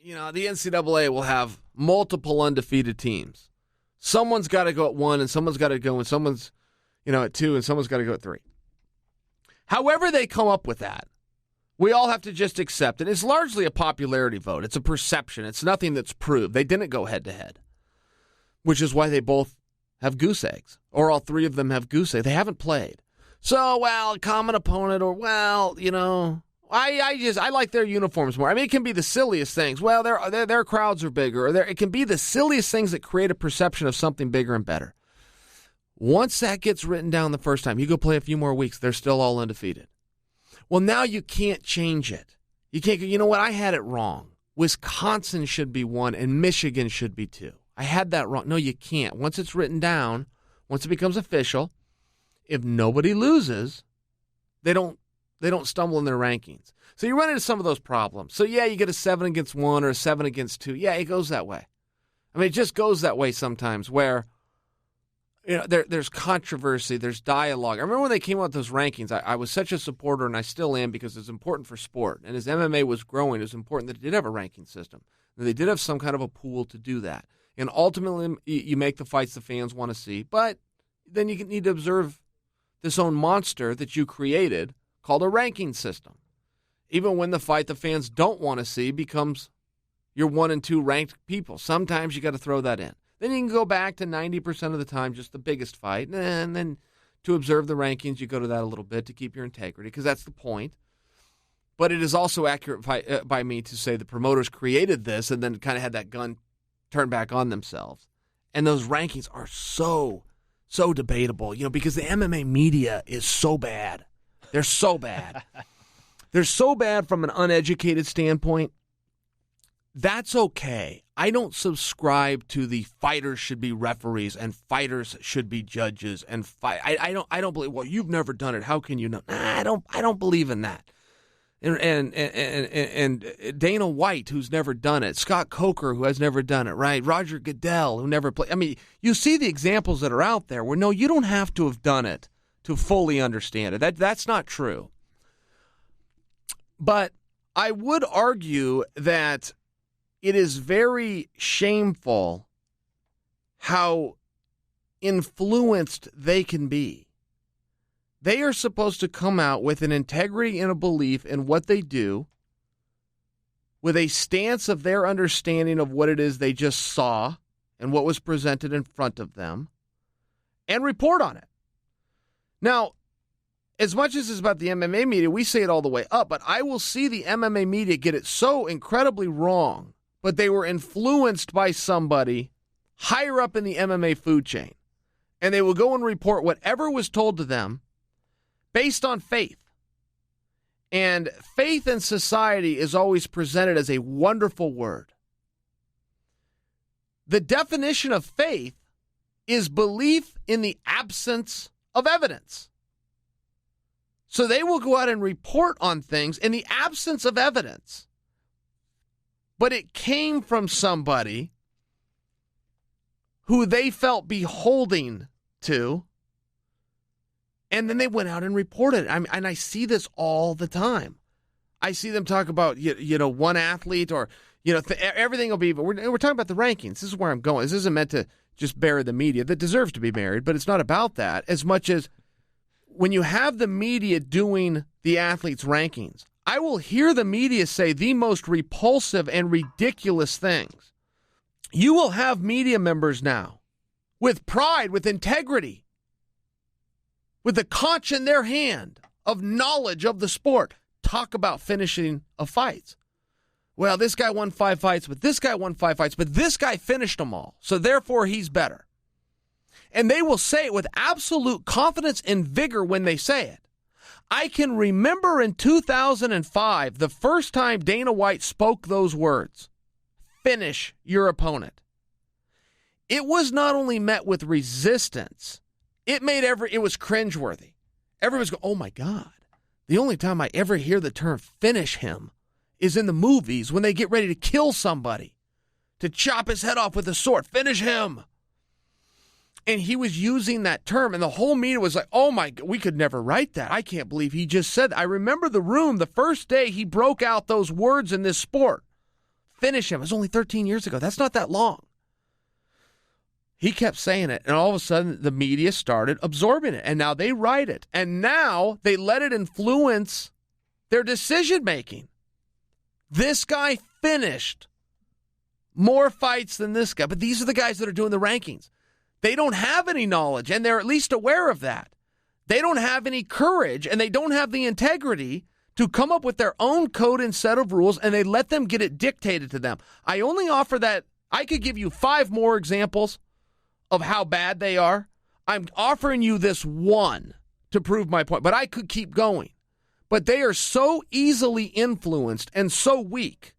the NCAA will have multiple undefeated teams. Someone's got to go at 1, and someone's got to go, and someone's, at 2, and someone's got to go at 3. However they come up with that, we all have to just accept it. It's largely a popularity vote. It's a perception. It's nothing that's proved. They didn't go head-to-head, which is why they both have goose eggs, or all 3 of them have goose eggs. They haven't played. So, common opponent, or, I like their uniforms more. I mean, it can be the silliest things. Well, their crowds are bigger, or it can be the silliest things that create a perception of something bigger and better. Once that gets written down the first time, you go play a few more weeks, they're still all undefeated. Well, now you can't change it. You can't go, you know what, I had it wrong. Wisconsin should be 1 and Michigan should be 2. I had that wrong. No, you can't. Once it's written down, once it becomes official, if nobody loses, they don't stumble in their rankings. So you run into some of those problems. So, you get a 7 against 1 or a 7 against 2. Yeah, it goes that way. I mean, it just goes that way sometimes where there's controversy, there's dialogue. I remember when they came out with those rankings, I was such a supporter, and I still am, because it's important for sport. And as MMA was growing, it was important that it did have a ranking system. And they did have some kind of a pool to do that. And ultimately, you make the fights the fans want to see. But then you need to observe this own monster that you created called a ranking system. Even when the fight the fans don't want to see becomes your 1 and 2 ranked people. Sometimes you got to throw that in. Then you can go back to 90% of the time, just the biggest fight. And then to observe the rankings, you go to that a little bit to keep your integrity, because that's the point. But it is also accurate by me to say the promoters created this and then kind of had that gun turned back on themselves. And those rankings are so debatable, because the MMA media is so bad. They're so bad. They're so bad from an uneducated standpoint. That's okay. I don't subscribe to the fighters should be referees and fighters should be judges and I don't believe. Well, you've never done it. How can you know? Nah, I don't believe in that. And Dana White, who's never done it. Scott Coker, who has never done it. Right? Roger Goodell, who never played. I mean, you see the examples that are out there where no, you don't have to have done it to fully understand it. That's not true. But I would argue that it is very shameful how influenced they can be. They are supposed to come out with an integrity and a belief in what they do, with a stance of their understanding of what it is they just saw and what was presented in front of them, and report on it. Now, as much as it's about the MMA media, we say it all the way up, but I will see the MMA media get it so incredibly wrong, but they were influenced by somebody higher up in the MMA food chain, and they will go and report whatever was told to them based on faith. And faith in society is always presented as a wonderful word. The definition of faith is belief in the absence of evidence. So they will go out and report on things in the absence of evidence. But it came from somebody who they felt beholding to, and then they went out and reported it. And I see this all the time. I see them talk about, one athlete or, everything will be, but we're talking about the rankings. This is where I'm going. This isn't meant to just bury the media that deserves to be buried, but it's not about that as much as when you have the media doing the athletes' rankings, I will hear the media say the most repulsive and ridiculous things. You will have media members now with pride, with integrity, with the conch in their hand of knowledge of the sport, talk about finishing of fights. Well, this guy won 5 fights, but this guy won 5 fights, but this guy finished them all, so therefore he's better. And they will say it with absolute confidence and vigor when they say it. I can remember in 2005, the first time Dana White spoke those words, finish your opponent. It was not only met with resistance, it was cringeworthy. Everyone's going, oh my God, the only time I ever hear the term finish him is in the movies when they get ready to kill somebody, to chop his head off with a sword, finish him. And he was using that term, and the whole media was like, oh my God, we could never write that. I can't believe he just said that. I remember the room the first day he broke out those words in this sport. finish him. It was only 13 years ago. That's not that long. He kept saying it, and all of a sudden, the media started absorbing it, and now they write it, and now they let it influence their decision-making. This guy finished more fights than this guy, but these are the guys that are doing the rankings. They don't have any knowledge, and they're at least aware of that. They don't have any courage, and they don't have the integrity to come up with their own code and set of rules, and they let them get it dictated to them. I only offer that. I could give you 5 more examples of how bad they are. I'm offering you this one to prove my point, but I could keep going. But they are so easily influenced and so weak.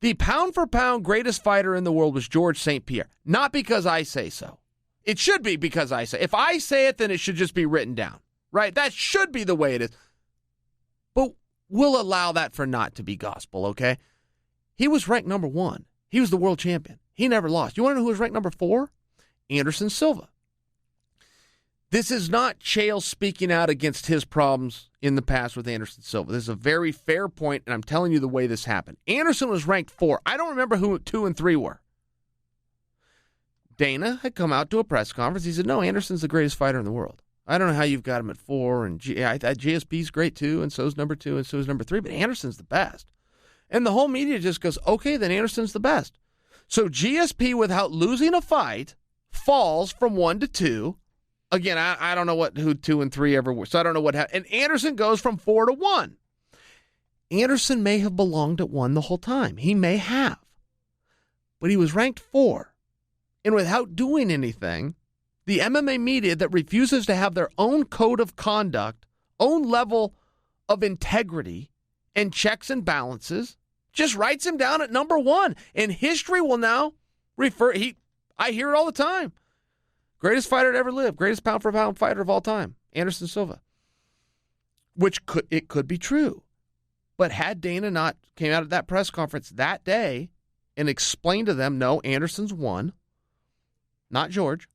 The pound-for-pound greatest fighter in the world was George St. Pierre. Not because I say so. It should be because I say. If I say it, then it should just be written down, right? That should be the way it is. But we'll allow that for not to be gospel, okay? He was ranked number 1. He was the world champion. He never lost. You want to know who was ranked number 4? Anderson Silva. This is not Chael speaking out against his problems in the past with Anderson Silva. This is a very fair point, and I'm telling you the way this happened. Anderson was ranked 4. I don't remember who 2 and 3 were. Dana had come out to a press conference. He said, no, Anderson's the greatest fighter in the world. I don't know how you've got him at 4, and GSP's great too, and so's number 2, and so's number 3, but Anderson's the best. And the whole media just goes, okay, then Anderson's the best. So GSP, without losing a fight, falls from 1 to 2. Again, I don't know who 2 and 3 ever were, so I don't know what happened. And Anderson goes from 4 to 1. Anderson may have belonged at 1 the whole time. He may have. But he was ranked 4. And without doing anything, the MMA media that refuses to have their own code of conduct, own level of integrity and checks and balances, just writes him down at number 1. And history will now refer, I hear it all the time. Greatest fighter to ever live, greatest pound-for-pound fighter of all time, Anderson Silva. Which could be true. But had Dana not came out at that press conference that day and explained to them, no, Anderson's 1, not George,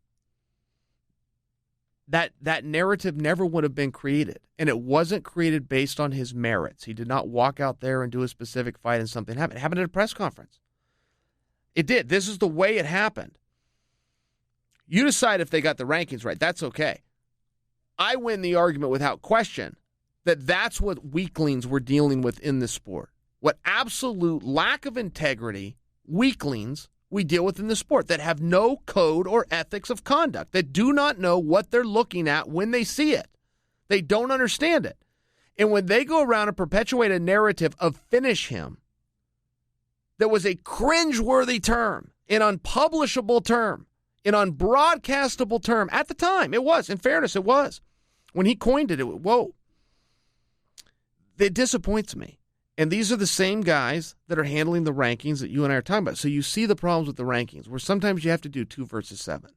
that narrative never would have been created. And it wasn't created based on his merits. He did not walk out there and do a specific fight and something happened. It happened at a press conference. It did. This is the way it happened. You decide if they got the rankings right. That's okay. I win the argument without question that that's what weaklings we're dealing with in this sport. What absolute lack of integrity, weaklings we deal with in the sport that have no code or ethics of conduct, that do not know what they're looking at when they see it. They don't understand it. And when they go around and perpetuate a narrative of finish him, that was a cringeworthy term, an unpublishable term, an unbroadcastable term. At the time, it was. In fairness, it was. When he coined it, whoa. It disappoints me. And these are the same guys that are handling the rankings that you and I are talking about. So you see the problems with the rankings, where sometimes you have to do 2 versus 7.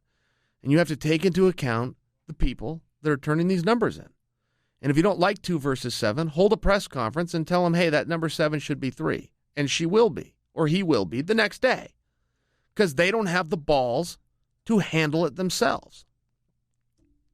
And you have to take into account the people that are turning these numbers in. And if you don't like 2 versus 7, hold a press conference and tell them, hey, that number 7 should be 3. And she will be, or he will be, the next day. Because they don't have the balls to handle it themselves.